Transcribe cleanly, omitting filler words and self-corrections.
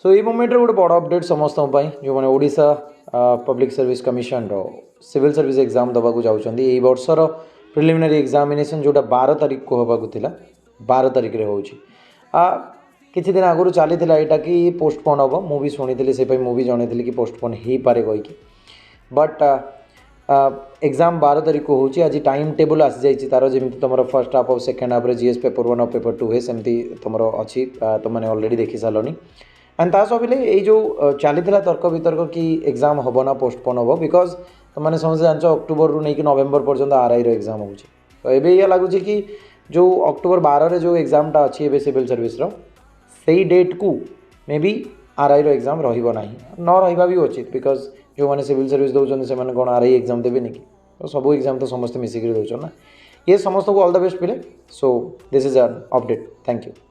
सो ये मोमेंट रे गोटे बड़ अपडेट समस्त जो मैंने ओडिशा पब्लिक सर्विस कमिशन रो सिविल सर्विस एग्जाम दबाक जाऊँगी यही वर्षर प्रिलिमिनारी एग्जामिनेशन जोटा 12 तारीख को होबाकु थिला 12 तारीख रे होउची किछि दिन आगु चली यहाँ कि पोस्टपोन हम मुझे शुणी से मुझे जनई कि पोस्टपोन हो पारे कहीकि बट एग्जाम 12 तारीख को होची आज टाइम टेबल आसी जाइए तार जमी तुम फर्स्ट हाफ और सेकेंड हाफ रे जीएस पेपर 1 और पेपर 2 है सेमती तुम अच्छी तुमने ऑलरेडी देखी सारे एंड ता सब ये जो चली तर्क वितर्क कि एग्जाम हम ना पोस्टपोन हम बिकज तुमने समझे जान अक्टोबर रू नहीं कि नवेम्बर पर्यंत आरआई एग्जाम हो तो ये लगुच कि जो अक्टोबर 12 रे जो एग्जामटा अच्छी ए सिविल सर्विस सही डेट को मे बी आरआई एग्जाम रहा न रहा भी उचित बिकज जो मैंने सिविल सर्विस दौरान से कौन आरआई एग्जाम देवे कि तो सब एग्जाम तो समस्त मिसिक दौन ना ये समस्त को ऑल द बेस्ट पिले so this is an update thank you.